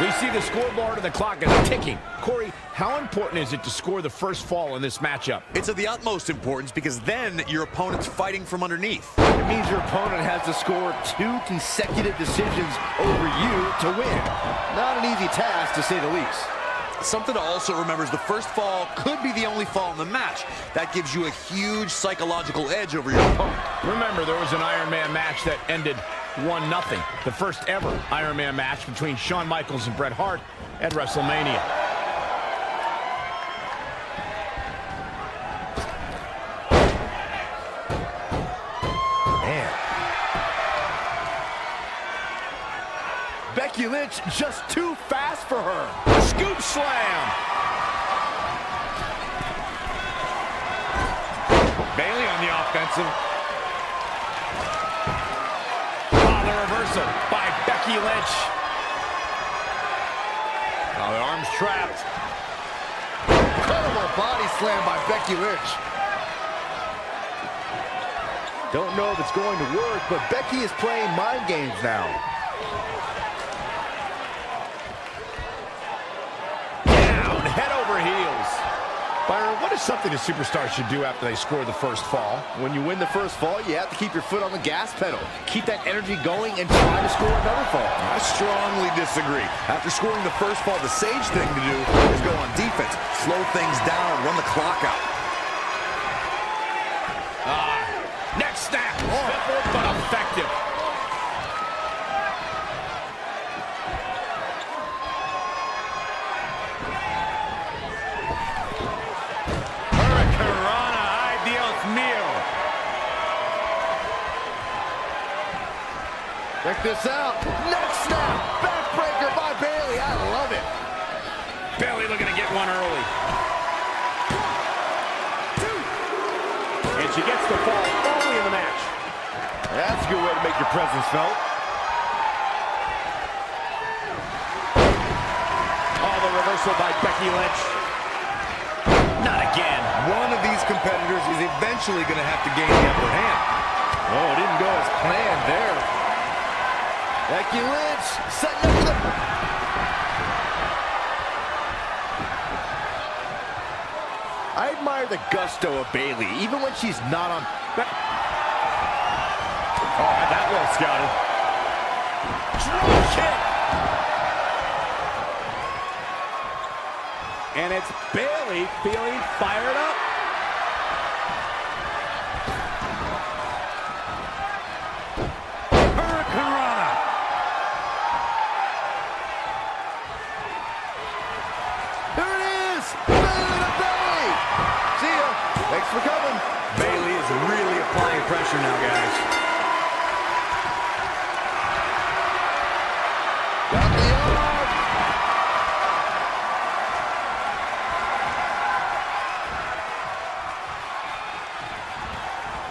We see the scoreboard and the clock is ticking. Corey, how important is it to score the first fall in this matchup? It's of the utmost importance because then your opponent's fighting from underneath. It means your opponent has to score 2 consecutive decisions over you to win. Not an easy task, to say the least. Something to also remember is the first fall could be the only fall in the match. That gives you a huge psychological edge over your opponent. Remember, there was an Iron Man match that ended 1-0. The first ever Iron Man match between Shawn Michaels and Bret Hart at WrestleMania. Man. Becky Lynch just too fast for her. Scoop slam. Bayley on the offensive. Oh, the reversal by Becky Lynch. Oh, the arm's trapped. Incredible body slam by Becky Lynch. Don't know if it's going to work, but Becky is playing mind games now. Down, head over heels. Byron, what is something a superstar should do after they score the first fall? When you win the first fall, you have to keep your foot on the gas pedal. Keep that energy going and try to score another fall. I strongly disagree. After scoring the first fall, the sage thing to do is go on defense, slow things down, run the clock out. Neck snap. Simple but effective. Hurricanrana, ay Dios mío. Check this out. Neck snap. Backbreaker by Bayley. I love it. Bayley looking to get one early. And she gets the fall early in the match. That's a good way to make your presence felt. Oh, the reversal by Becky Lynch. Not again. One of these competitors is eventually going to have to gain the upper hand. Oh, it didn't go as planned there. Becky Lynch setting up for the... I admire the gusto of Bayley, even when she's not on... Oh, that well scouted. Drop kick. And it's Bayley feeling fired up. Hurricanrana. There it is! Bayley to Bayley! See ya! Thanks for coming. Bayley is really applying pressure now, guys. Got the arm!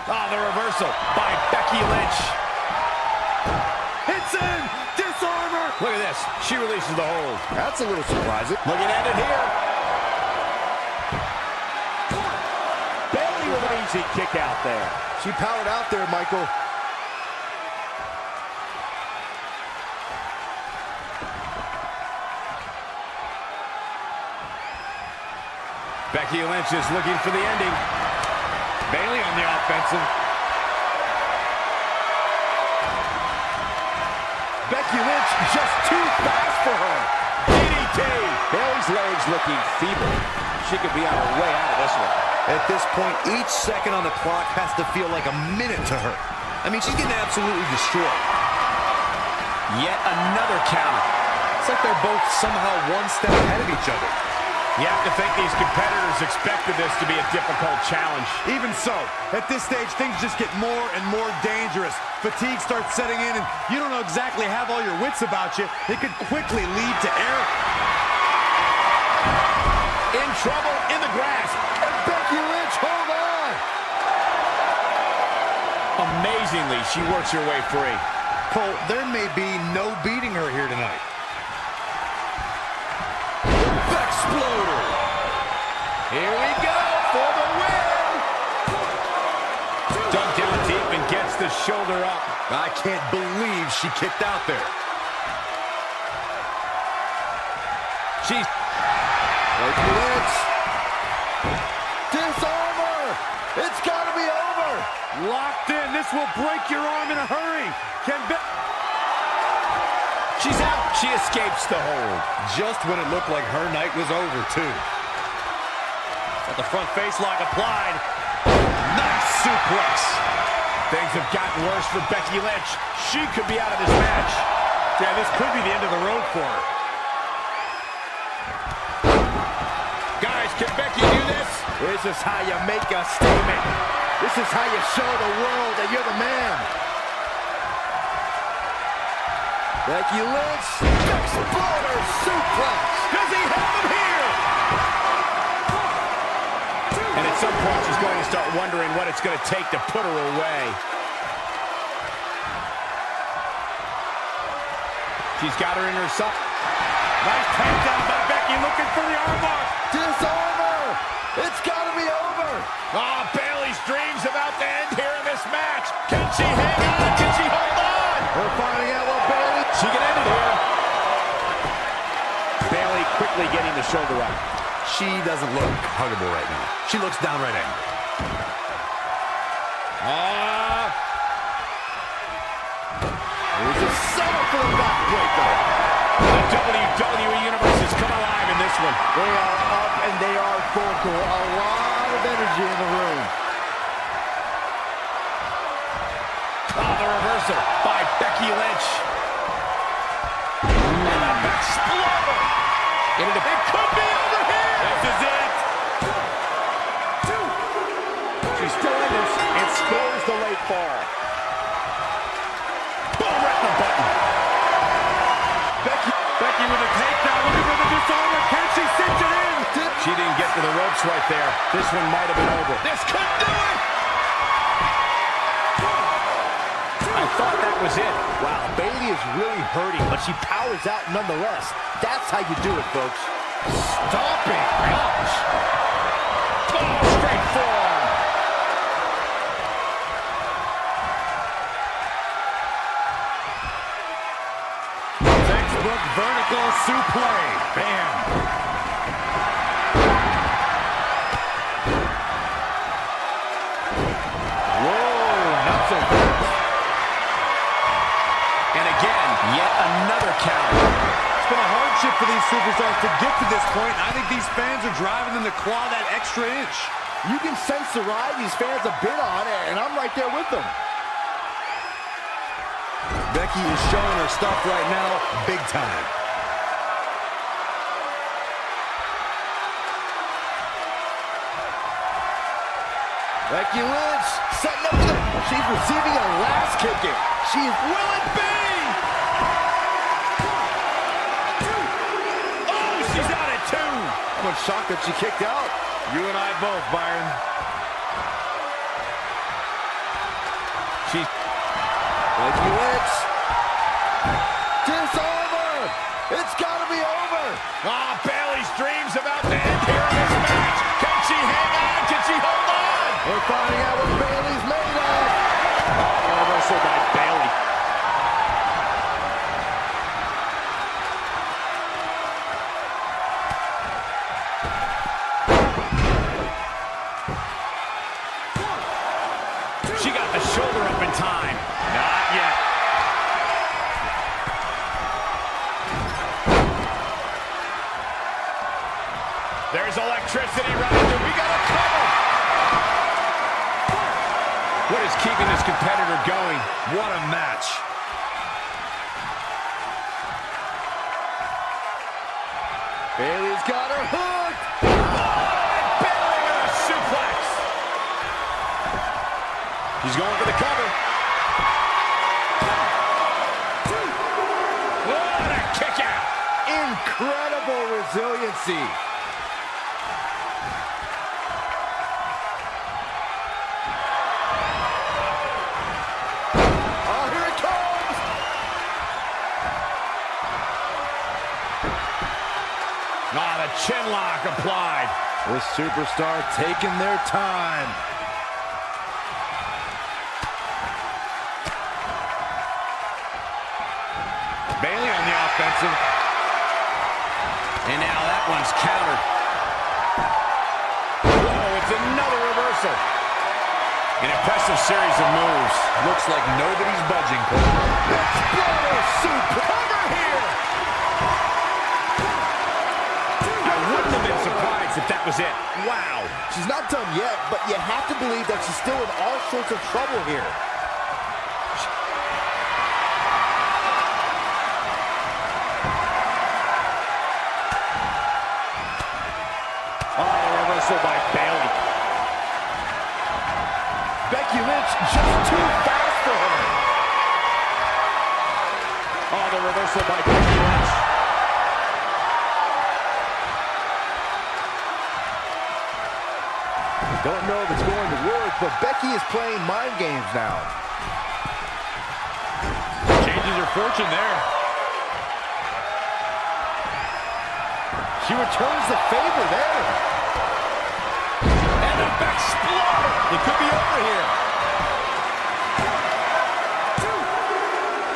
Oh, the reversal by Becky Lynch. Hits in! Disarmer! Look at this. She releases the hold. That's a little surprising. Looking at it here. Bayley with an easy kick out there. She powered out there, Michael. Becky Lynch is looking for the ending. Bayley on the offensive. Becky Lynch just too fast for her. DDT. Bayley's legs looking feeble. She could be on her way out of this one. At this point, each second on the clock has to feel like a minute to her. I mean, she's getting absolutely destroyed. Yet another counter. It's like they're both somehow one step ahead of each other. You have to think these competitors expected this to be a difficult challenge. Even so, at this stage, things just get more and more dangerous. Fatigue starts setting in, and you don't know exactly have all your wits about you. It could quickly lead to error. In trouble, in the grasp. And Becky Lynch, hold on! Amazingly, she works her way free. Cole, there may be no beating her here tonight. Exploder. Here we go for the win. Dunked down deep and gets the shoulder up. I can't believe she kicked out there. She's... Becky Lynch. Disarmer. It's got to be over. Locked in. This will break your arm in a hurry. She's out. She escapes the hold. Just when it looked like her night was over, too. At the front face lock applied. Nice suplex. Things have gotten worse for Becky Lynch. She could be out of this match. Yeah, this could be the end of the road for her. Guys, can Becky do this? This is how you make a statement. This is how you show the world that you're the man. Becky Lynch, exploder suplex. Does he have him here? And at some point, she's going to start wondering what it's going to take to put her away. She's got her in her sight. Nice takedown by Becky, looking for the armbar. Disarmer. It's got to be over. Oh, Bayley's dreams about to end here in this match. Can she hang on? Can she hold on? We're finding out what Bayley... She can end it here. Bayley quickly getting the shoulder up. She doesn't look huggable right now. She looks downright angry. There's a setup for the backbreaker. The WWE Universe has come alive in this one. They are up and they are vocal. A lot of energy in the room. Oh, the reversal by Becky Lynch. And a exploder. It could be over here. This is it. She's still in this and scores the late fall. Boom, right in the button. Becky with a takedown, looking for the disarmer. Can she cinch it in? She didn't get to the ropes right there. This one might have been over. This could do it. I thought that was it. Wow, Bayley is really hurting, but she powers out nonetheless. That's how you do it, folks. Stomping. Ouch. Oh, straight forearm. Textbook vertical suplex. Bam. Whoa, not so fast. And again, yet another count. It's been a hardship for these superstars to get to this point. I think these fans are driving them to claw that extra inch. You can sense the ride these fans have been on, and I'm right there with them. Becky is showing her stuff right now, big time. Becky Lynch setting up for the... She's receiving a last kicking. Will it be? Oh, she's out at two. I'm shocked that she kicked out. You and I both, Byron. Becky Lynch. Disarmer. It's got to be over. Ah, Bayley's dreams about to end here in this match. Can she hang on? Can she hold on? We're finding out what Bayley's made of. Reversal by Bayley. She got the shoulder up in time. Not yet. There's electricity running through. We got a cover. What is keeping this competitor going? What a match. Bayley's got her hooked. Bayley with a suplex. He's going for the cover. What a kick out. Incredible resiliency. Oh, here it comes. Ah, the chin lock applied. This superstar taking their time. Bayley on the offensive. And now that one's countered. Whoa, it's another reversal. An impressive series of moves. Looks like nobody's budging, Cole. Exploder super cover here. I wouldn't have been surprised if that was it. Wow. She's not done yet, but you have to believe that she's still in all sorts of trouble here. Oh, the reversal by Bayley. Becky Lynch just too fast for her. Oh, the reversal by Becky Lynch. Don't know if it's going to work, but Becky is playing mind games now. Changes her fortune there. She returns the favor there. And a back exploder. It could be over here.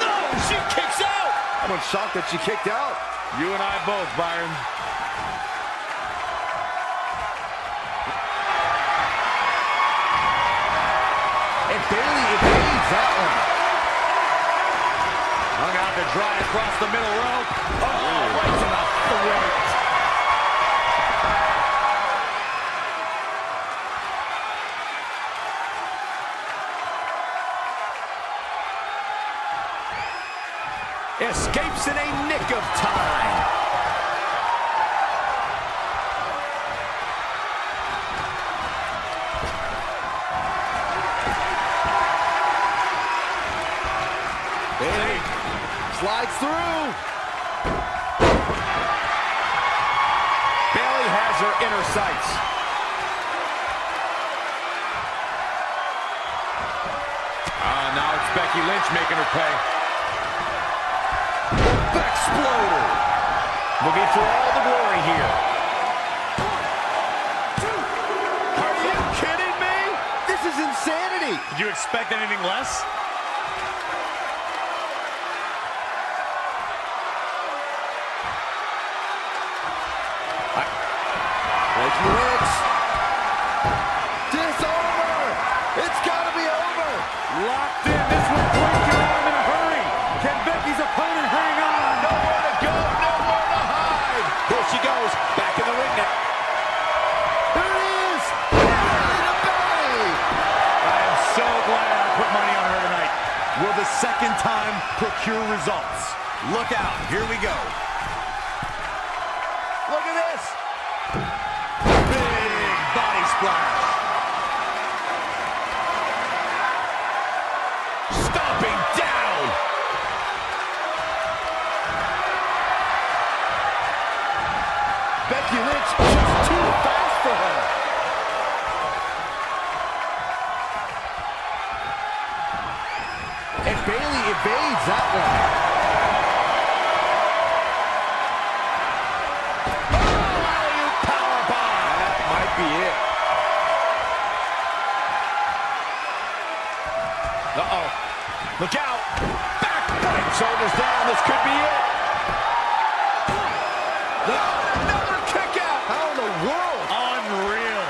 No, she kicks out. I'm shocked that she kicked out. You and I both, Byron. And Bayley evades that one. Hung out to dry across the middle rope. Oh, right to the throat. Escapes in a nick of time. Bayley slides through. Bayley has her inner sights. Now it's Becky Lynch making her pay. Exploder. Looking for all the glory here. Are you kidding me? This is insanity. Did you expect anything less? Becky Lynch. It's over. It's got to be over. Locked in. This will break your arm in a hurry. Can Becky's opponent hang on? Nowhere to go, nowhere to hide. Here she goes. Back in the ring now. There it is. Belly to belly. I am so glad I put money on her tonight. Will the second time procure results? Look out. Here we go. Look at this. Big body splash. Stomping down. Becky Lynch just too fast for her. And Bayley evades that one. It. Uh-oh. Look out. Back break. Shoulders down. This could be it. Another kick out. How in the world? Unreal.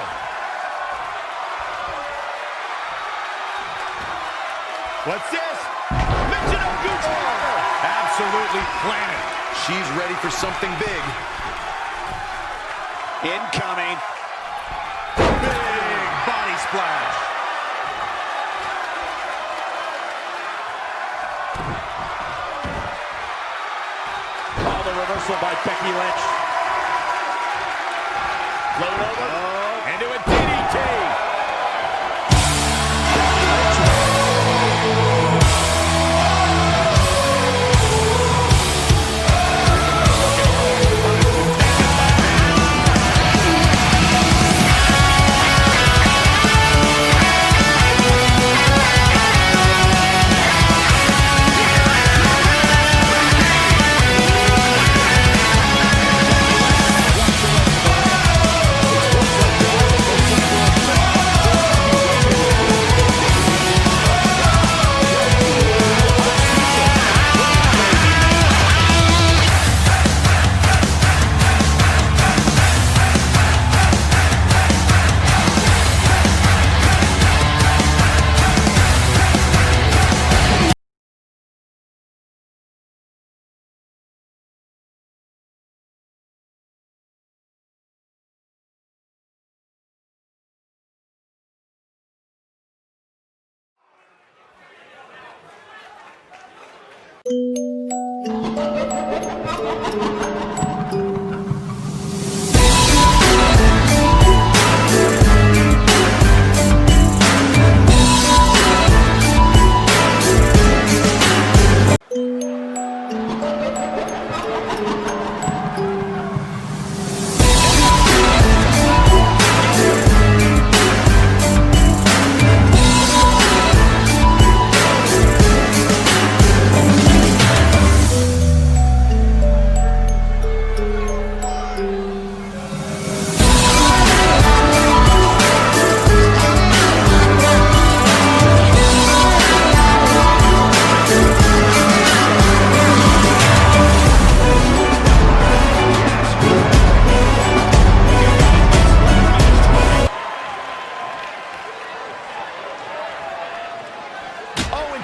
What's this? Michinoku Driver. Absolutely planted. She's ready for something big. Incoming. Big body splash. Oh, the reversal by Becky Lynch. Float over into a DDT.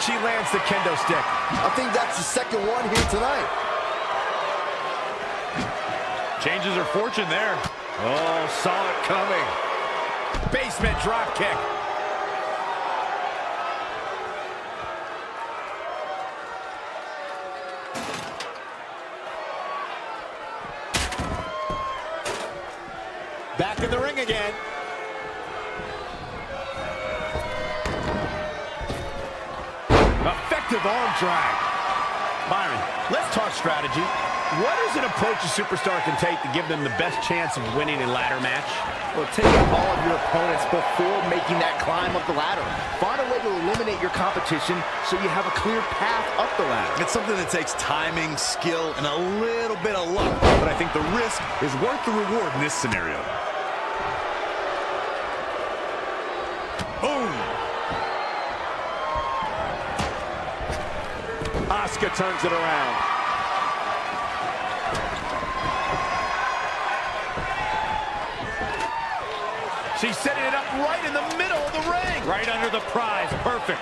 She lands the kendo stick. I think that's the second one here tonight. Changes her fortune there. Oh, saw it coming. Basement drop kick. Back in the ring again. Effective arm drag. Byron, let's talk strategy. What is an approach a superstar can take to give them the best chance of winning a ladder match? Well, take out all of your opponents before making that climb up the ladder. Find a way to eliminate your competition so you have a clear path up the ladder. It's something that takes timing, skill, and a little bit of luck, but I think the risk is worth the reward in this scenario. Boom! Asuka turns it around. She's setting it up right in the middle of the ring. Right under the prize. Perfect.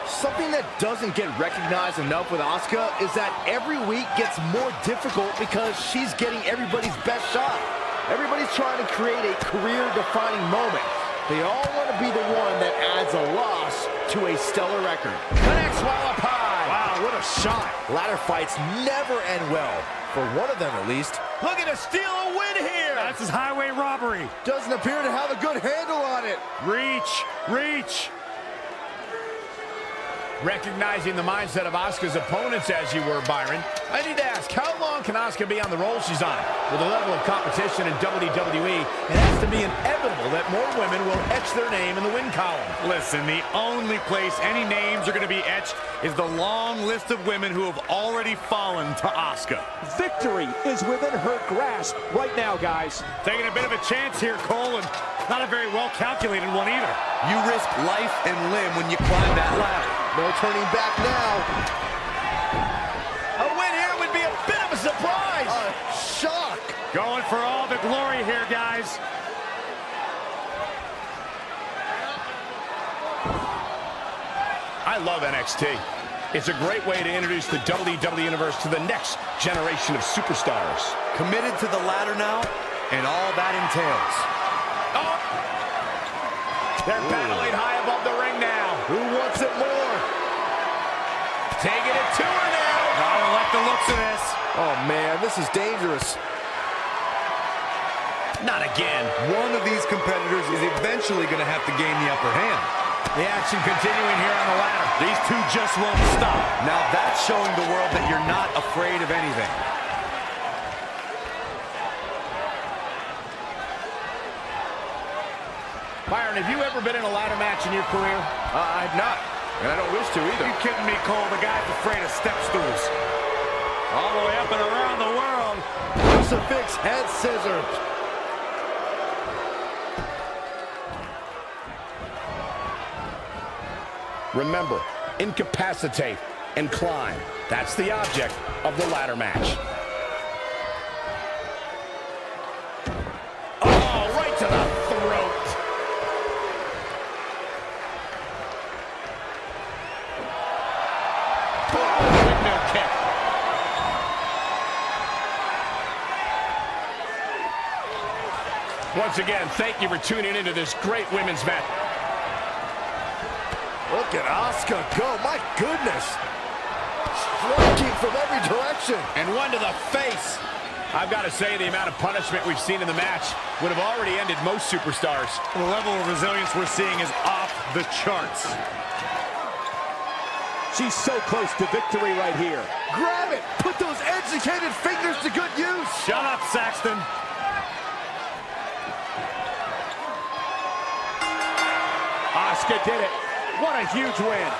Something that doesn't get recognized enough with Asuka is that every week gets more difficult because she's getting everybody's best shot. Everybody's trying to create a career-defining moment. They all want to be the one that adds a loss to a stellar record. Connects while up high. Wow, what a shot. Ladder fights never end well. For one of them, at least. Looking to steal a win here. That's his highway robbery. Doesn't appear to have a good handle on it. Reach, reach. Recognizing the mindset of Asuka's opponents as you were, Byron, I need to ask, how long can Asuka be on the roll she's on? With the level of competition in WWE, it has to be inevitable that more women will etch their name in the win column. Listen, the only place any names are going to be etched is the long list of women who have already fallen to Asuka. Victory is within her grasp right now, guys. Taking a bit of a chance here, Cole, and not a very well-calculated one either. You risk life and limb when you climb that ladder. No turning back now. A win here would be a bit of a surprise. A shock. Going for all the glory here, guys. I love NXT. It's a great way to introduce the WWE Universe to the next generation of superstars. Committed to the ladder now, and all that entails. Oh! They're battling high above the ring now. Who wants it more? Taking it to her now. I don't like the looks of this. Oh, man, this is dangerous. Not again. One of these competitors is eventually going to have to gain the upper hand. The action continuing here on the ladder. These two just won't stop. Now that's showing the world that you're not afraid of anything. Byron, have you ever been in a ladder match in your career? I've not, and I don't wish to either. You kidding me, Cole? The guy's afraid of step stools. All the way up and around the world. Crucifix head scissors. Remember, incapacitate and climb. That's the object of the ladder match. Oh, right to the throat. Boom, windmill kick. Once again, thank you for tuning into this great women's match. Look at Asuka go. My goodness. Striking from every direction. And one to the face. I've got to say, the amount of punishment we've seen in the match would have already ended most superstars. The level of resilience we're seeing is off the charts. She's so close to victory right here. Grab it! Put those educated fingers to good use! Shut up, Saxton. Asuka did it. What a huge win.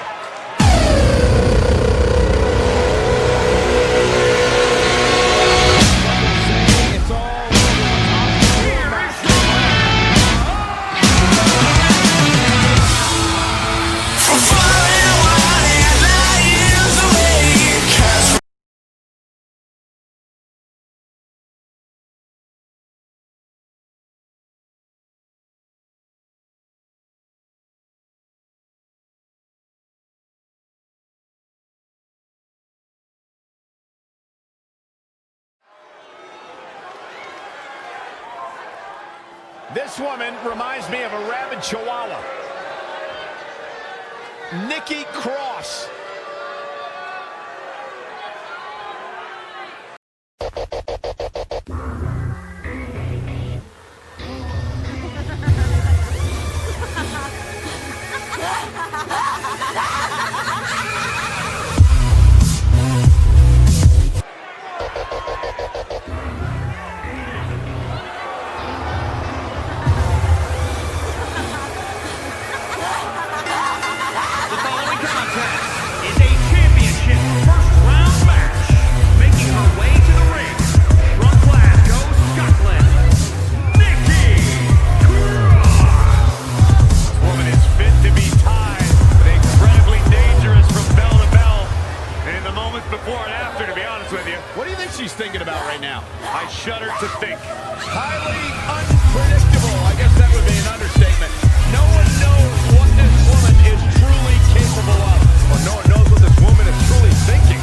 This woman reminds me of a rabid chihuahua. Nikki Cross. She's thinking about right now. I shudder to think. Highly unpredictable. I guess that would be an understatement. No one knows what this woman is truly capable of. Or no one knows what this woman is truly thinking.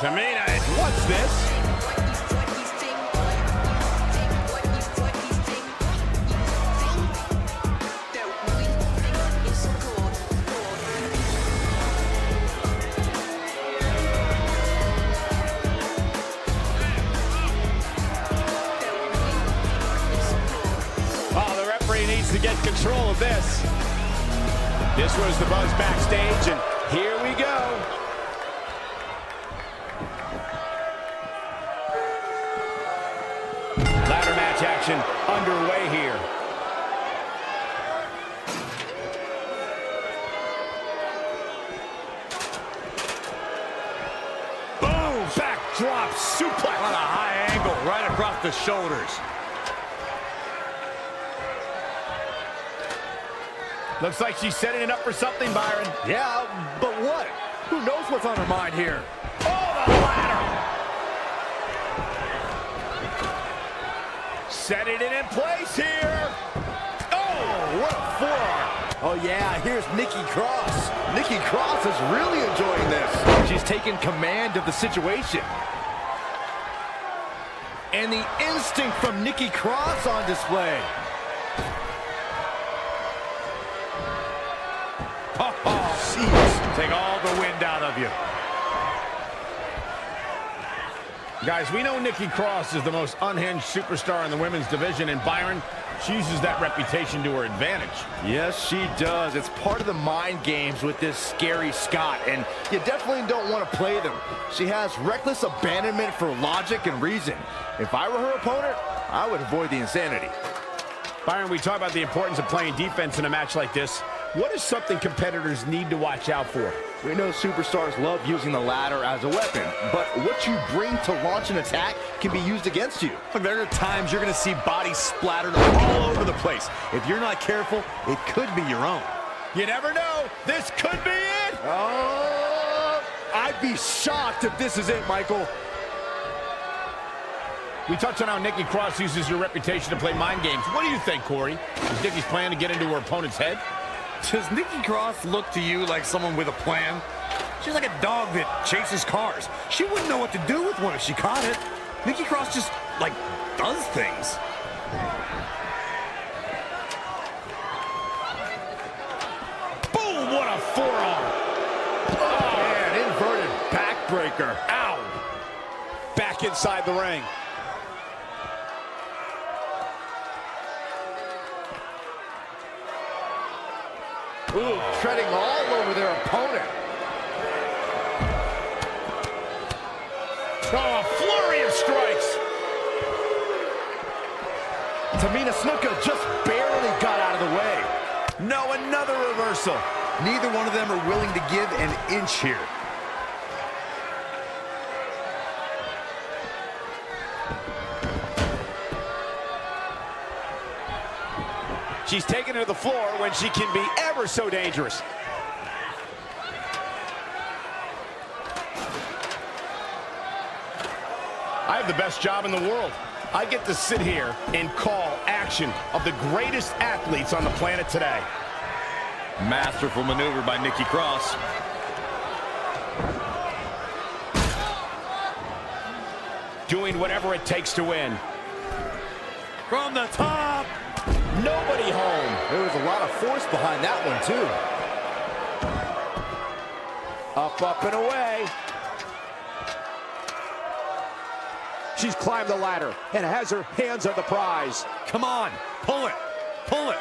Tamina, what's this? Oh, the referee needs to get control of this. This was the buzz backstage, and here we go. Ladder match action underway here. Boom! Backdrop suplex. On a high angle, right across the shoulders. Looks like she's setting it up for something, Byron. Yeah, but what? Who knows what's on her mind here? Oh, the ladder! Setting it in place here. Oh, What a forearm. Oh, yeah, here's Nikki Cross. Nikki Cross is really enjoying this. She's taking command of the situation. And the instinct from Nikki Cross on display. Oh, jeez. Take all the wind out of you. Guys, we know Nikki Cross is the most unhinged superstar in the women's division, and Byron, She uses that reputation to her advantage. Yes, she does. It's part of the mind games with this scary Scott, and you definitely don't want to play them. She has reckless abandonment for logic and reason. If I were her opponent, I would avoid the insanity. Byron, we talk about the importance of playing defense in a match like this. What is something competitors need to watch out for? We know superstars love using the ladder as a weapon, but what you bring to launch an attack can be used against you. Look, there are times you're going to see bodies splattered all over the place. If you're not careful, it could be your own. You never know. This could be it. Oh, I'd be shocked if this is it, Michael. We touched on how Nikki Cross uses her reputation to play mind games. What do you think, Corey? Is Nikki's plan to get into her opponent's head? Does Nikki Cross look to you like someone with a plan? She's like a dog that chases cars. She wouldn't know what to do with one if she caught it. Nikki Cross just, like, does things. Boom, what a forearm. Oh, man, inverted backbreaker. Ow. Back inside the ring. Ooh, treading all over their opponent. Oh, a flurry of strikes. Tamina Snuka just barely got out of the way. No, another reversal. Neither one of them are willing to give an inch here. She's taken to the floor when she can be ever so dangerous. I have the best job in the world. I get to sit here and call action of the greatest athletes on the planet today. Masterful maneuver by Nikki Cross. Doing whatever it takes to win. From the top. Nobody home. There was a lot of force behind that one, too. Up, up, and away. She's climbed the ladder and has her hands on the prize. Come on, pull it, pull it.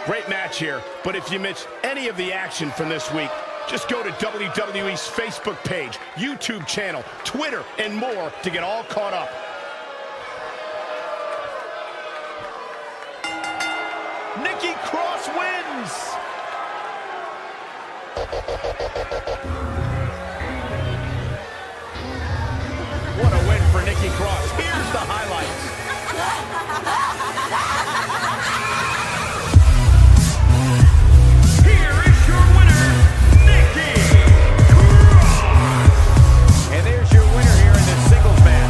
Great match here, but if you missed any of the action from this week, just go to WWE's Facebook page, YouTube channel, Twitter, and more to get all caught up. Nikki Cross wins! What a win for Nikki Cross. Here's the highlights. Here is your winner, Nikki Cross. And there's your winner here in this singles match.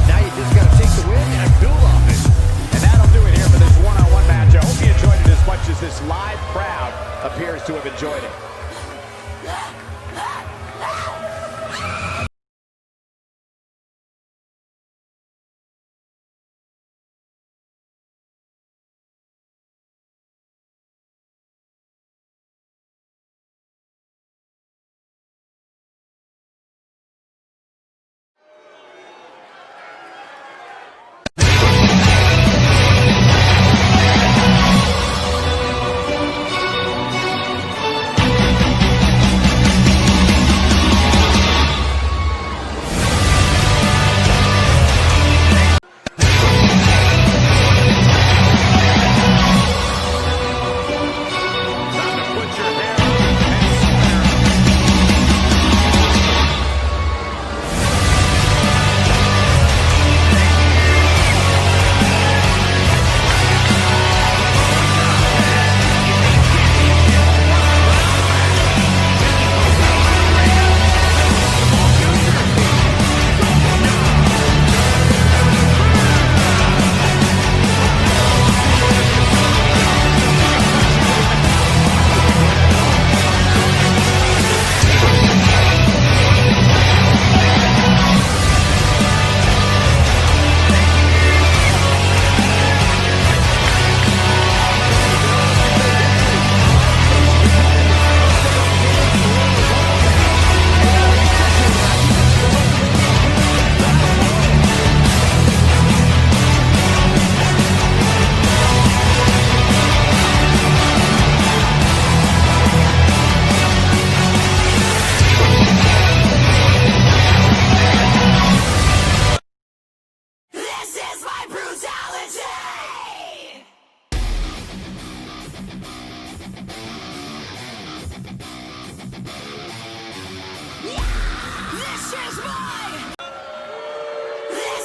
Now you just got to take the win and build off it. And that'll do it here for this one-on-one match. I hope you enjoyed it as much as this live crowd appears to have enjoyed it.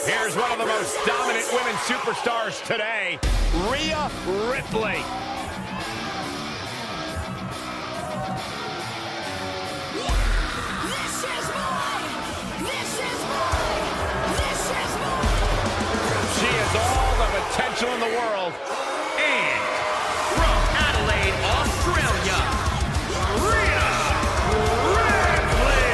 Here's one of the most dominant women's superstars today, Rhea Ripley. She has all the potential in the world. And from Adelaide, Australia, Rhea Ripley.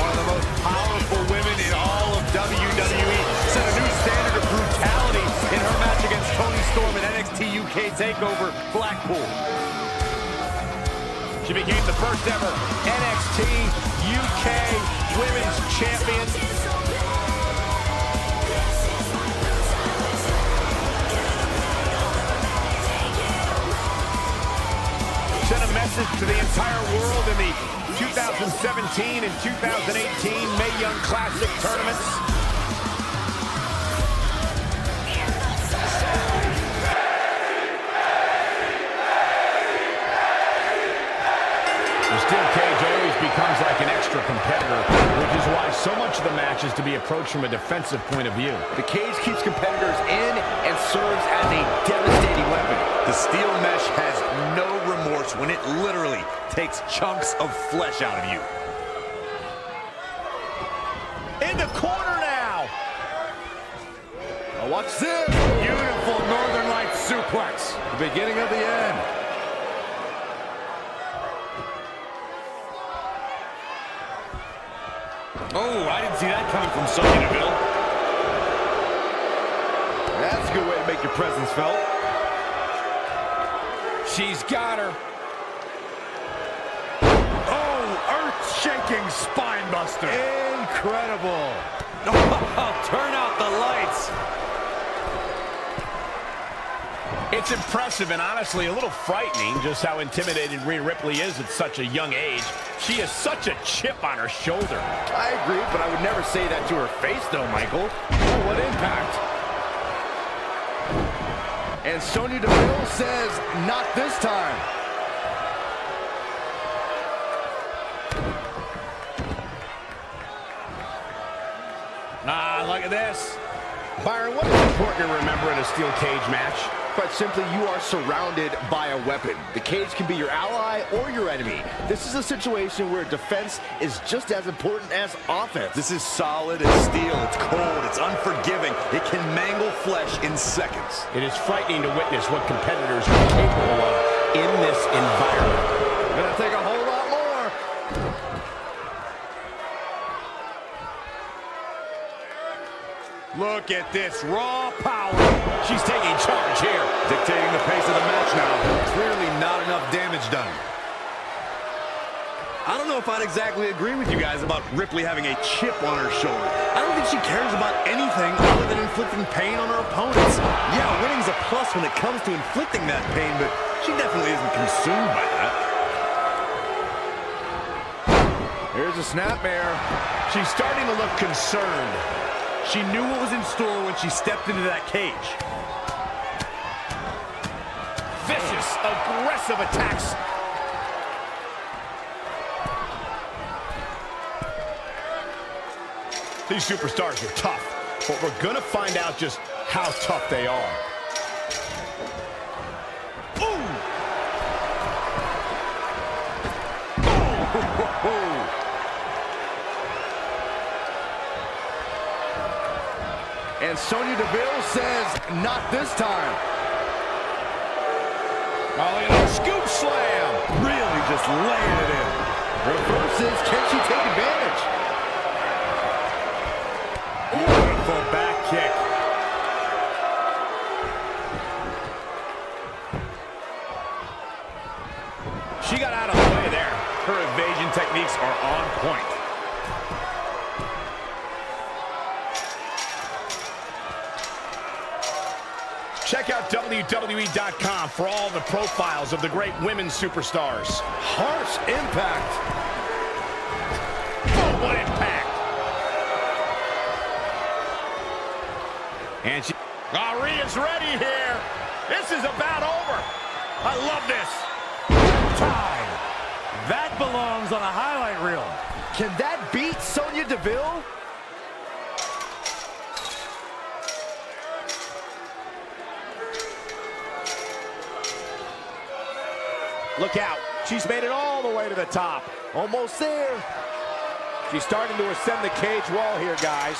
One of the most powerful women in all of WWE. Set a new standard of brutality in her match against Toni Storm in NXT UK TakeOver Blackpool. She became the first ever NXT UK Women's Champion. Sent a message to the entire world in the 2017 and 2018 Mae Young Classic tournaments. The steel cage always becomes like an extra competitor, which is why so much of the match is to be approached from a defensive point of view. The cage keeps competitors in and serves as a devastating weapon. The steel mesh has no remorse when it literally takes chunks of flesh out of you. In the corner now. Now watch this. Beautiful Northern Lights suplex. The beginning of the end. Oh, I didn't see that coming from Sonya Deville. That's a good way to make your presence felt. She's got her. Oh, earth-shaking spine buster. Incredible. Oh, turn out the lights. It's impressive and honestly a little frightening just how intimidated Rhea Ripley is at such a young age. She has such a chip on her shoulder. I agree, but I would never say that to her face, though, Michael. Oh, what impact. And Sonya Deville says, not this time. Ah, look at this. Byron, what is important to remember in a steel cage match? Quite simply, you are surrounded by a weapon. The cage can be your ally or your enemy. This is a situation where defense is just as important as offense. This is solid as steel. It's cold. It's unforgiving. It can mangle flesh in seconds. It is frightening to witness what competitors are capable of in this environment. Gonna take a whole lot more. Look at this raw power. She's taking charge here. Dictating the pace of the match now. Clearly not enough damage done. I don't know if I'd exactly agree with you guys about Ripley having a chip on her shoulder. I don't think she cares about anything other than inflicting pain on her opponents. Yeah, winning's a plus when it comes to inflicting that pain, but she definitely isn't consumed by that. Here's a snapmare. She's starting to look concerned. She knew what was in store when she stepped into that cage. Vicious, aggressive attacks. These superstars are tough, but we're gonna find out just how tough they are. And Sonya Deville says, not this time. Oh, look at that scoop slam. Really just laying it in. Reverses, can she take advantage? Beautiful back kick. She got out of the way there. Her evasion techniques are on point. Check out WWE.com for all the profiles of the great women's superstars. Harsh impact. Oh, what impact. And she... Rhea's ready here. This is about over. I love this. Time. That belongs on a highlight reel. Can that beat Sonya Deville? Look out. She's made it all the way to the top. Almost there. She's starting to ascend the cage wall here, guys.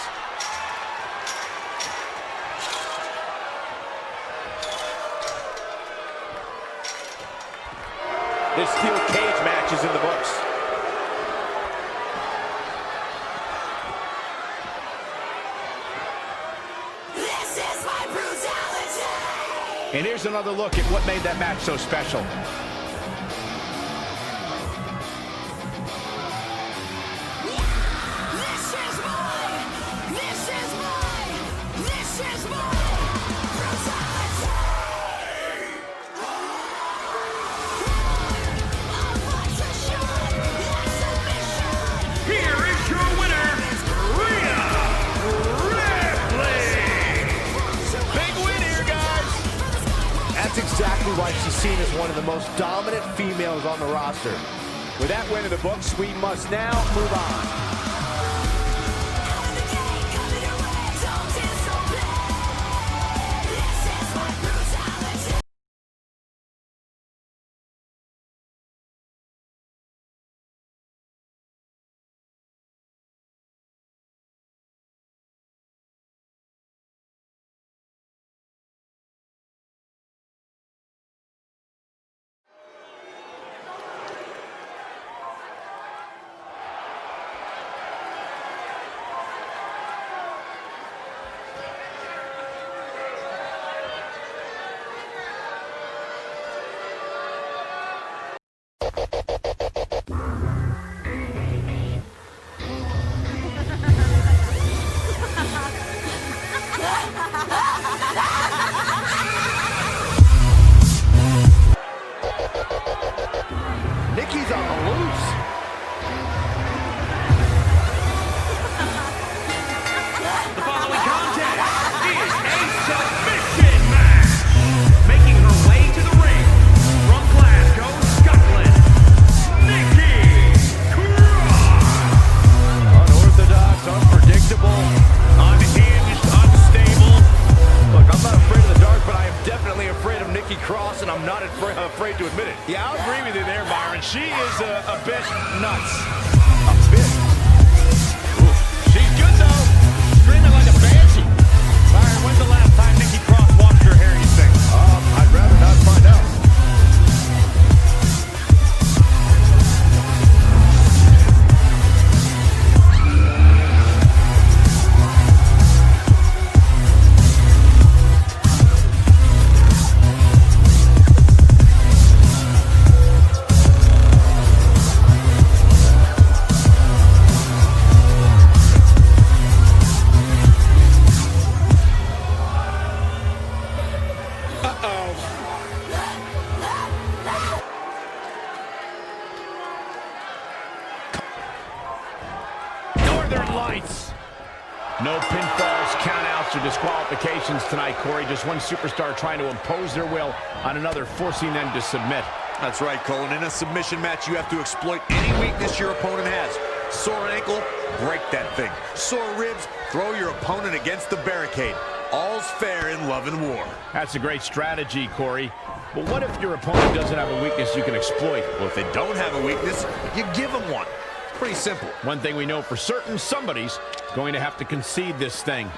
This steel cage match is in the books. This is my brutality! And here's another look at what made that match so special. Exactly why she's seen as one of the most dominant females on the roster. With that win in the books, we must now move on. Nikki's on the loose. The following contest is a submission match. Making her way to the ring from Glasgow, Scotland, Nikki Cross. Unorthodox, unpredictable, unhinged, unstable. Look, I'm not afraid of the dark, but I am definitely afraid of Nikki Cross, and I'm not afraid to admit it. Yeah, I'll agree with you there, Byron. She is a bit nuts. A bit. Ooh, she's good, though. Screaming like a banshee. Byron, when's the last time Nikki Cross washed her hair, you think? I'd rather not find out. Northern Lights. No pinfalls, countouts, or disqualifications tonight, Corey. Just one superstar trying to impose their will on another, forcing them to submit. That's right, Cole. In a submission match, you have to exploit any weakness your opponent has. Sore ankle, break that thing. Sore ribs, throw your opponent against the barricade. All's fair in love and war. That's a great strategy, Corey. But what if your opponent doesn't have a weakness you can exploit? Well, if they don't have a weakness, you give them one. It's pretty simple. One thing we know for certain, somebody's going to have to concede this thing.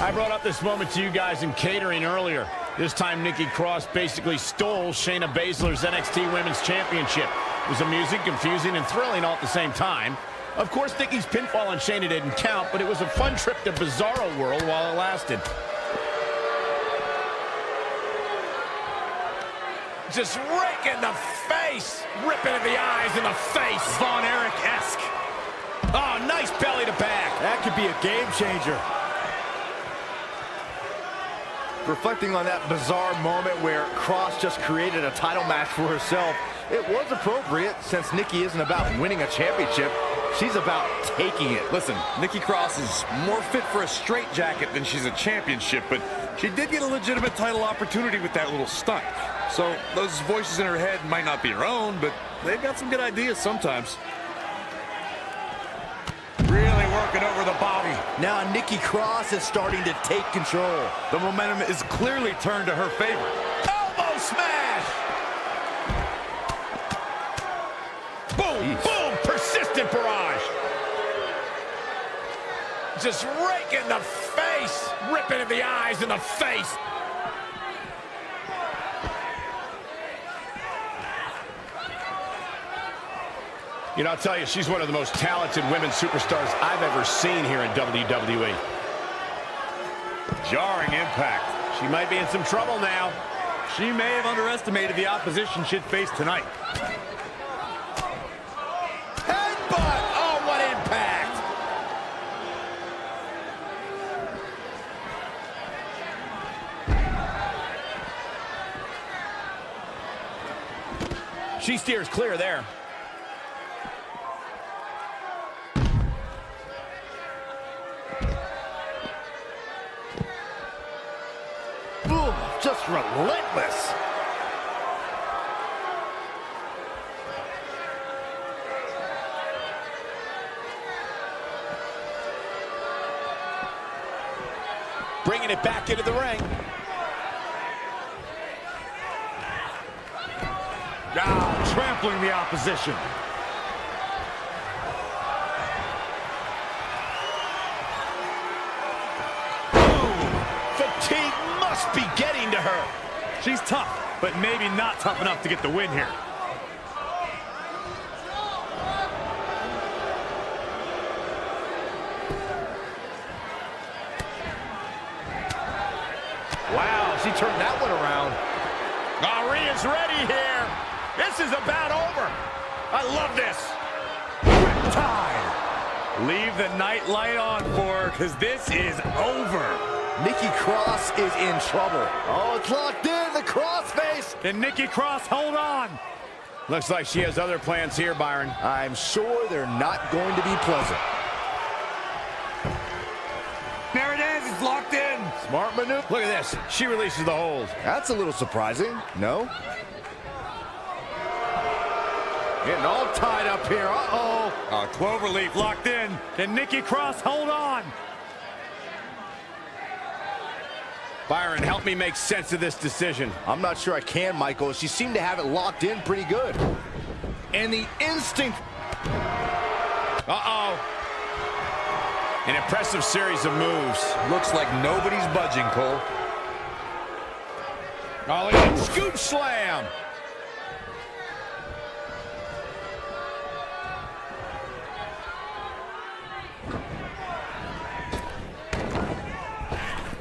I brought up this moment to you guys in catering earlier. This time, Nikki Cross basically stole Shayna Baszler's NXT Women's Championship. It was amusing, confusing, and thrilling all at the same time. Of course, Nikki's pinfall on Shayna didn't count, but it was a fun trip to Bizarro World while it lasted. Just rake in the face! Ripping at the eyes in the face! Von Erich-esque. Oh, nice belly to back. That could be a game changer. Reflecting on that bizarre moment where Cross just created a title match for herself, it was appropriate since Nikki isn't about winning a championship. She's about taking it. Listen, Nikki Cross is more fit for a straitjacket than she's a championship, but she did get a legitimate title opportunity with that little stunt. So those voices in her head might not be her own, but they've got some good ideas sometimes. Really working over the body. Now Nikki Cross is starting to take control. The momentum is clearly turned to her favor. Elbow smash! Boom, boom, persistent barrage. Just raking the face, ripping at the eyes and the face. You know, I'll tell you, she's one of the most talented women superstars I've ever seen here in WWE. Jarring impact. She might be in some trouble now. She may have underestimated the opposition she'd face tonight. Headbutt! Oh, what impact! She steers clear there. Boom, just relentless. Bringing it back into the ring. Ah, trampling the opposition. Fatigue must be getting to her. She's tough, but maybe not tough enough to get the win here. Wow, she turned that one around. Rhea's ready here. This is about over. I love this. Time. Leave the night light on for her, because this is over. Nikki Cross is in trouble. Oh, it's locked in, the cross face. Can Nikki Cross hold on? Looks like she has other plans here, Byron. I'm sure they're not going to be pleasant. There it is. It's locked in. Smart maneuver. Look at this. She releases the hold. That's a little surprising, no? Getting all tied up here. Uh-oh. Cloverleaf locked in. Can Nikki Cross hold on? Byron, help me make sense of this decision. I'm not sure I can, Michael. She seemed to have it locked in pretty good. And the instinct. Uh-oh. An impressive series of moves. Looks like nobody's budging, Cole. Oh, look at that scoop slam.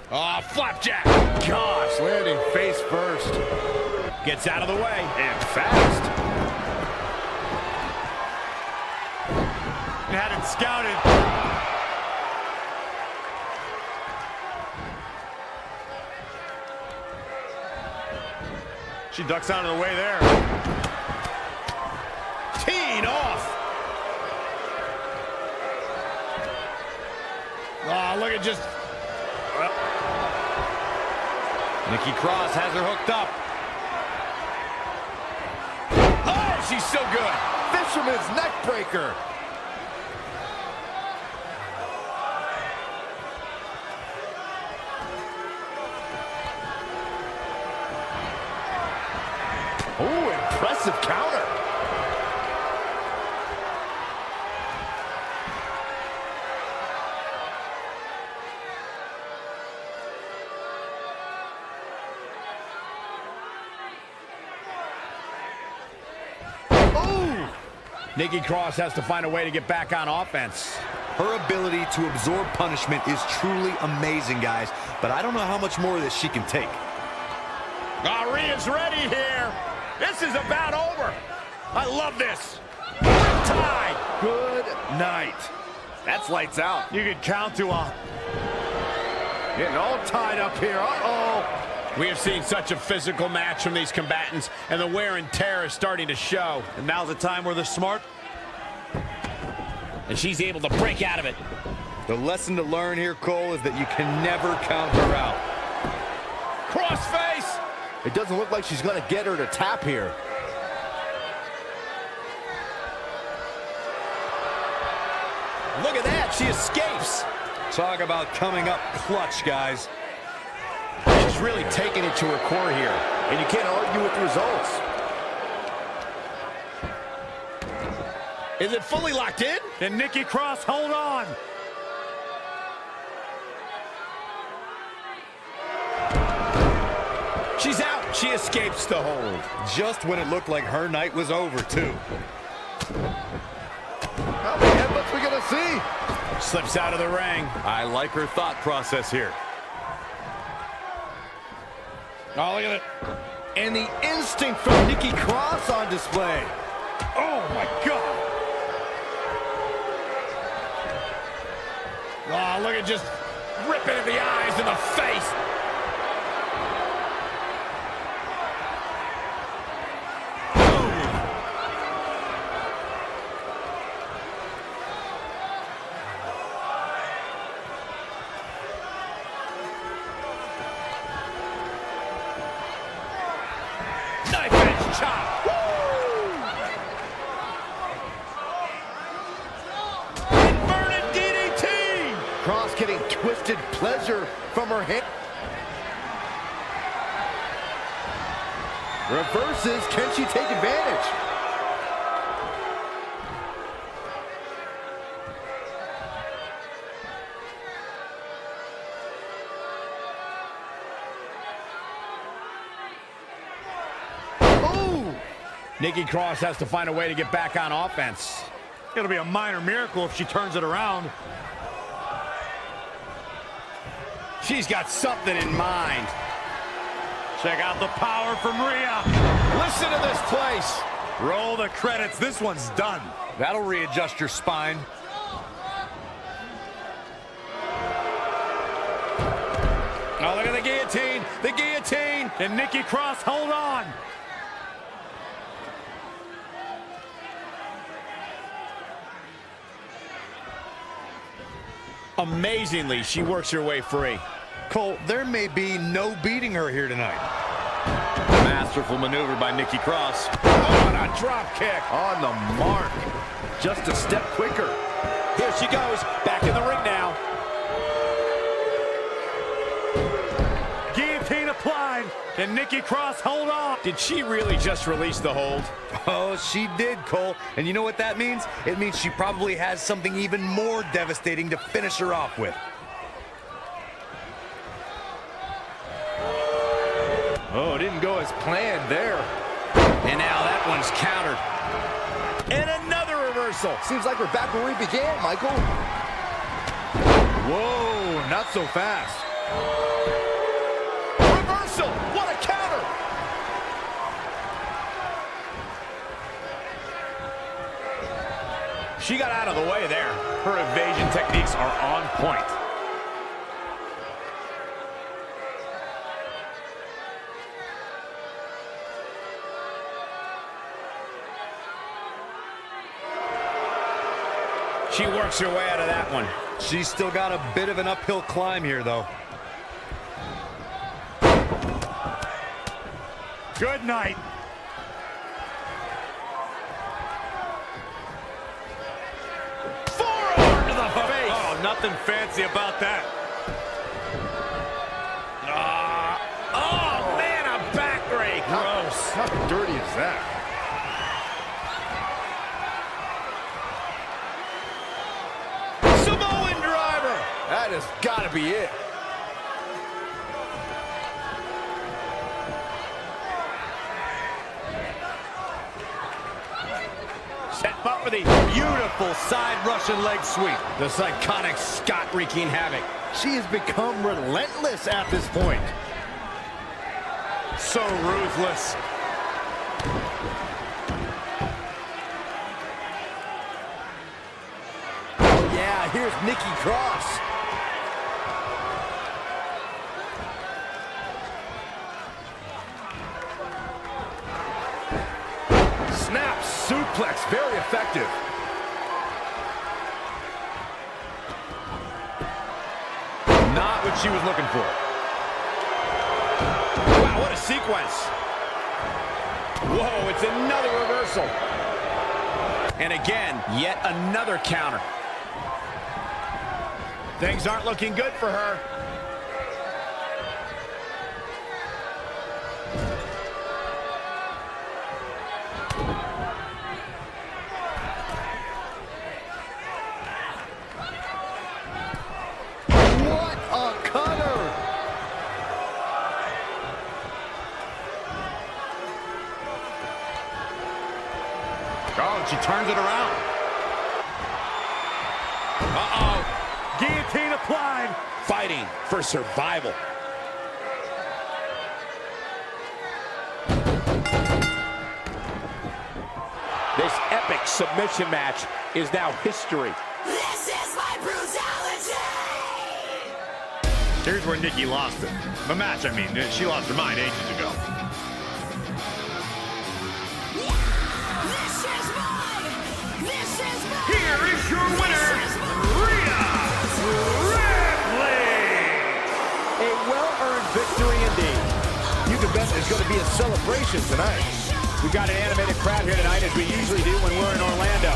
Oh, flapjack. Gosh, landing face first. Gets out of the way. And fast. Had it scouted. She ducks out of the way there. Teeing off. Oh, look at just... Nikki Cross has her hooked up. Oh, she's so good. Fisherman's neck breaker. Oh, impressive counter. Nikki Cross has to find a way to get back on offense. Her ability to absorb punishment is truly amazing, guys. But I don't know how much more of this she can take. Rhea's ready here. This is about over. I love this. Tied. Good night. That's lights out. You could count to a... Getting all tied up here. Uh-oh. We have seen such a physical match from these combatants, and the wear and tear is starting to show. And now's the time where they're smart. And she's able to break out of it. The lesson to learn here, Cole, is that you can never count her out. Crossface. It doesn't look like she's going to get her to tap here. Look at that, she escapes. Talk about coming up clutch, guys. She's really taking it to her core here, And you can't argue with the results. Is it fully locked in? Can Nikki Cross hold on? She's out. She escapes the hold. Just when it looked like her night was over, too. How many headbutts we going to see? Slips out of the ring. I like her thought process here. Oh, look at it. And the instinct from Nikki Cross on display. Oh, my God. Oh, look at just ripping at the eyes and the face. Knife edge chop. Inverted DDT. Cross getting twisted pleasure from her hand. Reverses. Can she take advantage? Nikki Cross has to find a way to get back on offense. It'll be a minor miracle if she turns it around. She's got something in mind. Check out the power from Rhea. Listen to this place. Roll the credits. This one's done. That'll readjust your spine. Oh, look at the guillotine. The guillotine. Can Nikki Cross hold on? Amazingly, she works her way free. Cole, there may be no beating her here tonight. Masterful maneuver by Nikki Cross. Oh, and a drop kick. On the mark. Just a step quicker. Here she goes. Back in the ring now. Guillotine applied. Can Nikki Cross hold on? Did she really just release the hold? Oh, she did, Cole. And you know what that means? It means she probably has something even more devastating to finish her off with. Oh, it didn't go as planned there. And now that one's countered. And another reversal. Seems like we're back where we began, Michael. Whoa, not so fast. Reversal. What a counter. She got out of the way there. Her evasion techniques are on point. She works her way out of that one. She's still got a bit of an uphill climb here, though. Good night. Forearm to the face. Oh, nothing fancy about that. Oh, man, a backbreak. Gross. How dirty is that? Samoan driver. That has got to be it. Set up for the Beautiful side Russian leg sweep. The psychotic Scott wreaking havoc. She has become relentless at this point. So ruthless. Oh, yeah, here's Nikki Cross. Snap suplex, very effective. Not what she was looking for. Wow, what a sequence. Whoa, it's another reversal. And again, yet another counter. Things aren't looking good for her. What a cutter! Oh, and she turns it around. Uh-oh. Guillotine applied. Fighting for survival. This epic submission match is now history. This is my brutality! Here's where Nikki lost it. The match, I mean. She lost her mind ages ago. This is my... Here is your winner, Rhea Ripley! A well-earned victory indeed. You can bet there's going to be a celebration tonight. We've got an animated crowd here tonight, as we usually do when we're in Orlando.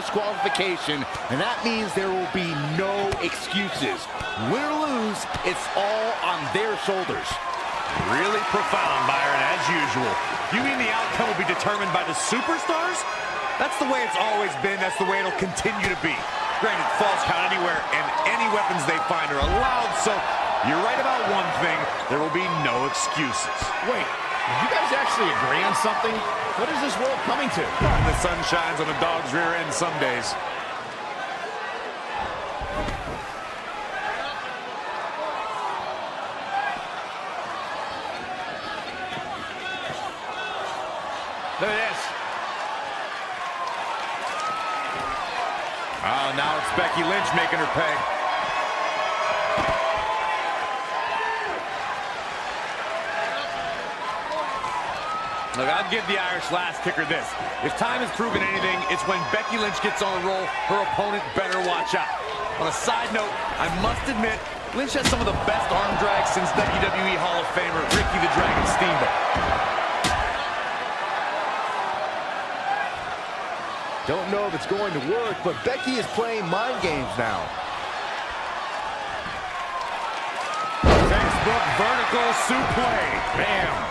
disqualification, and that means there will be no excuses. Win or lose, it's all on their shoulders. Really profound, Byron, as usual. You mean the outcome will be determined by the superstars? That's the way it's always been. That's the way it'll continue to be. Granted, falls count anywhere, and any weapons they find are allowed, so you're right about one thing. There will be no excuses. Wait, did you guys actually agree on something? What is this world coming to? And the sun shines on a dog's rear end some days. Look at this. Oh, now it's Becky Lynch making her pay. Look, I'd give the Irish Lass kicker this. If time has proven anything, it's when Becky Lynch gets on a roll, her opponent better watch out. On a side note, I must admit, Lynch has some of the best arm drags since WWE Hall of Famer Ricky the Dragon Steamboat. Don't know if it's going to work, but Becky is playing mind games now. Facebook vertical suplex. Bam.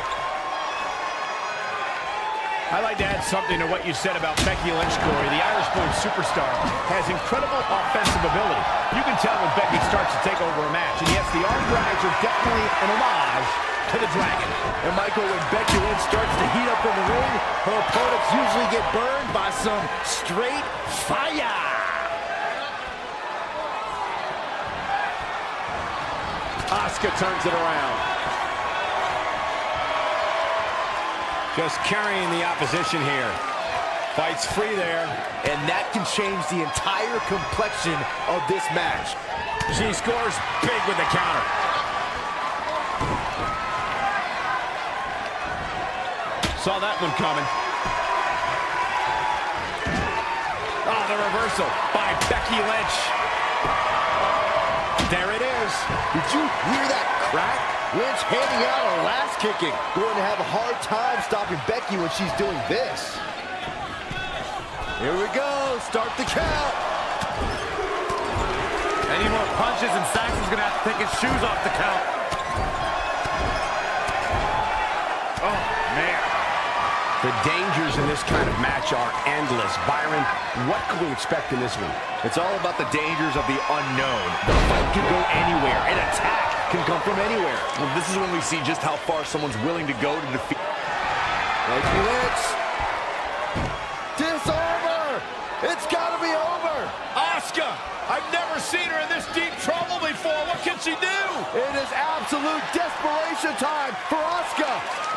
I'd like to add something to what you said about Becky Lynch, Corey. The Irish-born superstar has incredible offensive ability. You can tell when Becky starts to take over a match. And yes, the arm drags are definitely an homage to the Dragon. And Michael, when Becky Lynch starts to heat up in the ring, her opponents usually get burned by some straight fire. Asuka turns it around. Just carrying the opposition here. Fights free there. And that can change the entire complexion of this match. She scores big with the counter. Saw that one coming. Oh, the reversal by Becky Lynch. There it is. Did you hear that crack? Lynch handing out a last kicking. Going to have a hard time stopping Becky when she's doing this. Here we go. Start the count. Any more punches and Saxon's going to have to take his shoes off the count. Oh, man. The dangers in this kind of match are endless. Byron, what can we expect in this one? It's all about the dangers of the unknown. The fight can go anywhere. An attack can come from anywhere. Well, this is when we see just how far someone's willing to go to defeat. Becky Lynch. Disarm her. It's got to be over. Asuka! I've never seen her in this deep trouble before. What can she do? It is absolute desperation time for Asuka.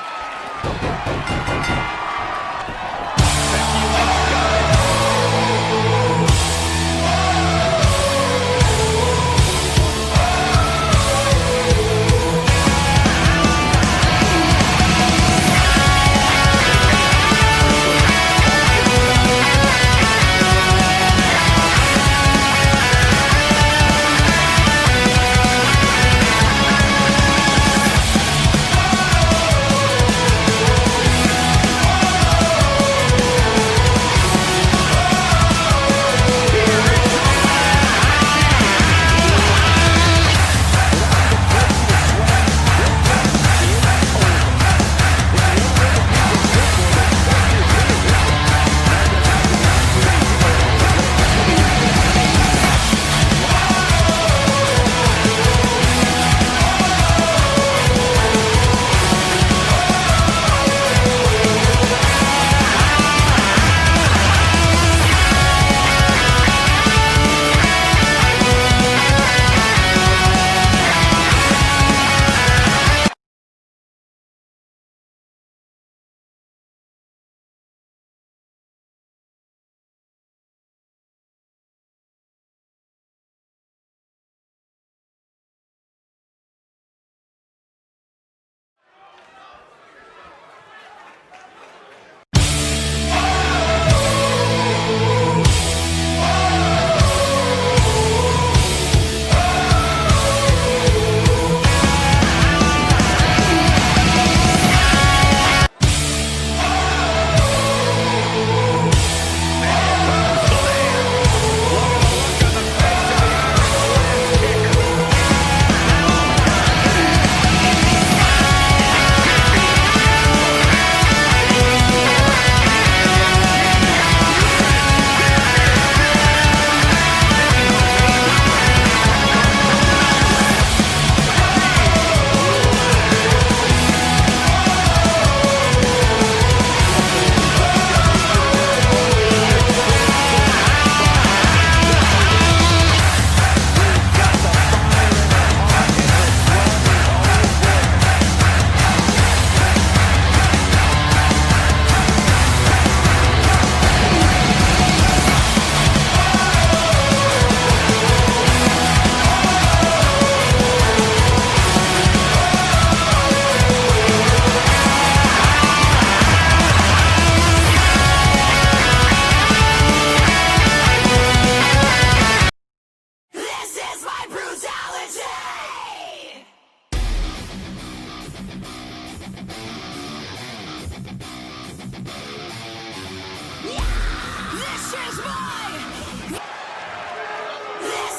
This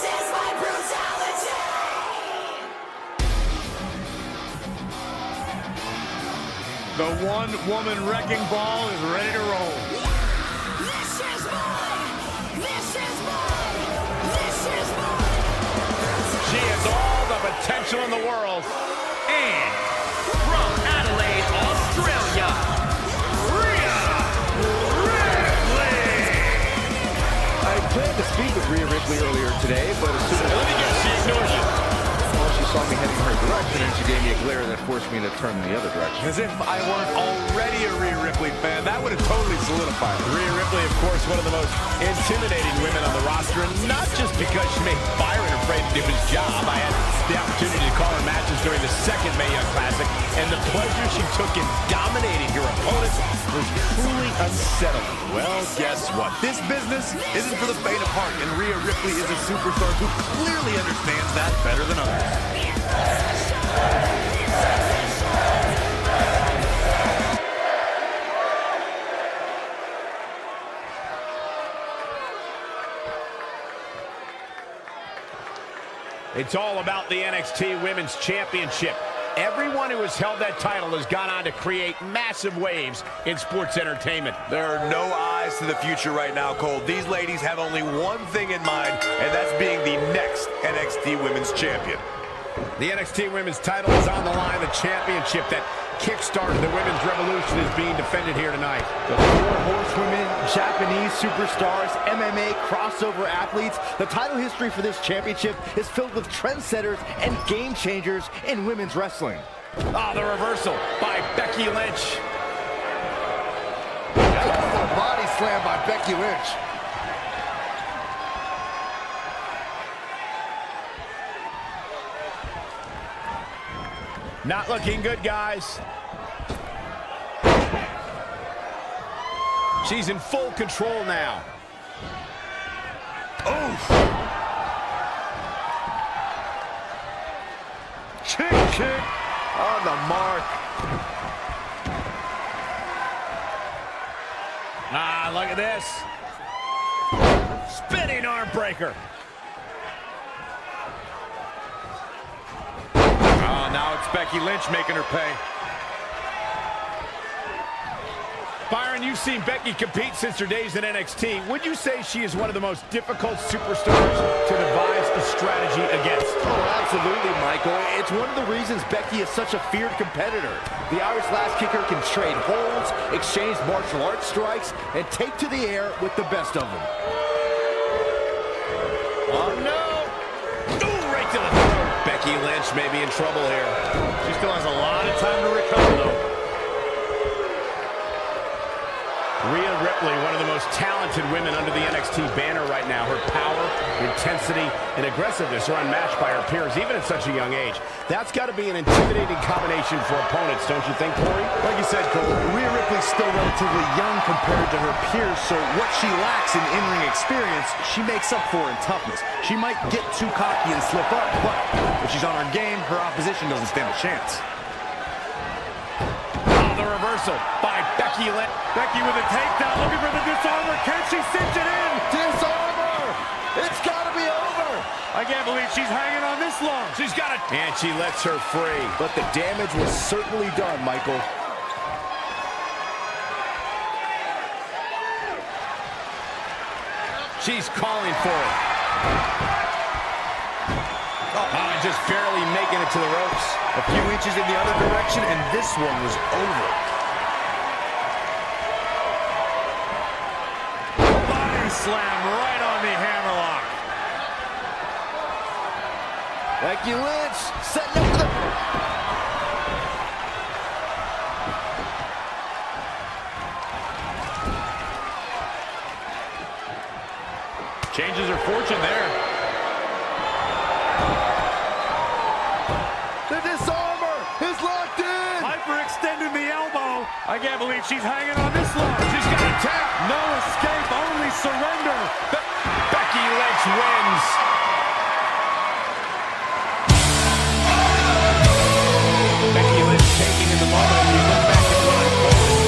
is my brutality. The one-woman wrecking ball is ready to roll. This is mine. This is mine. This is mine. She has all the potential in the world. And from Adelaide, Australia, Rhea Ripley. I planned to speak with Rhea Ripley earlier today, but as soon as Let me guess, she ignored you. she saw me heading her direction, and she gave me a glare that forced me to turn in the other direction. As if I weren't already a Rhea Ripley fan. That would have totally solidified it. Rhea Ripley, of course, one of the most intimidating women on the roster, and not just because she made Byron afraid to do his job. I had the opportunity to call her matches during the second Mae Young Classic, and the pleasure she took in dominating her opponents was truly unsettling. Well, guess what? This business isn't for the faint of heart, and Rhea Ripley is a superstar who clearly understands that better than others. It's all about the NXT Women's Championship. Everyone who has held that title has gone on to create massive waves in sports entertainment. There are no eyes to the future right now, Cole. These ladies have only one thing in mind, and that's being the next NXT Women's Champion. The NXT Women's title is on the line. The championship that kickstarted the women's revolution is being defended here tonight. The four horsewomen, Japanese superstars, MMA crossover athletes. The title history for this championship is filled with trendsetters and game changers in women's wrestling. Oh, the reversal by Becky Lynch. A body slam by Becky Lynch. Not looking good, guys. She's in full control now. Oof! Kick on the mark. Ah, look at this. Spinning arm breaker. Oh, now it's Becky Lynch making her pay. Byron, you've seen Becky compete since her days in NXT. Would you say she is one of the most difficult superstars to devise a strategy against? Oh, absolutely, Michael. It's one of the reasons Becky is such a feared competitor. The Irish Lass Kicker can trade holds, exchange martial arts strikes, and take to the air with the best of them. Oh, no! Ooh, right to the throat. Becky Lynch may be in trouble here. She still has a lot of time to recover, though. Rhea Ripley, one of the most talented women under the NXT banner right now. Her power, intensity, and aggressiveness are unmatched by her peers, even at such a young age. That's got to be an intimidating combination for opponents, don't you think, Corey? Like you said, Cole, Rhea Ripley's still relatively young compared to her peers, so what she lacks in in-ring experience, she makes up for in toughness. She might get too cocky and slip up, but if she's on her game, her opposition doesn't stand a chance. Oh, the reversal by Becky Lynch. Becky with a takedown, looking for the disarmer. Can she cinch it in? Disarmer! It's got to be over! I can't believe she's hanging on this long. She's got it. And she lets her free. But the damage was certainly done, Michael. She's calling for it. Oh, just barely making it to the ropes. A few inches in the other direction, and this one was over. Body slam right on the hammerlock. Becky Lynch setting up the... Changes her fortune there. The disarmer is locked in! Hyperextending the elbow. I can't believe she's hanging on this long. She's got a tap. No escape, only surrender. Becky Lynch wins. Becky Lynch taking in the moment as we look back at what unfolded.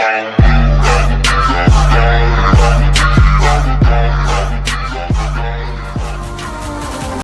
bang, bang.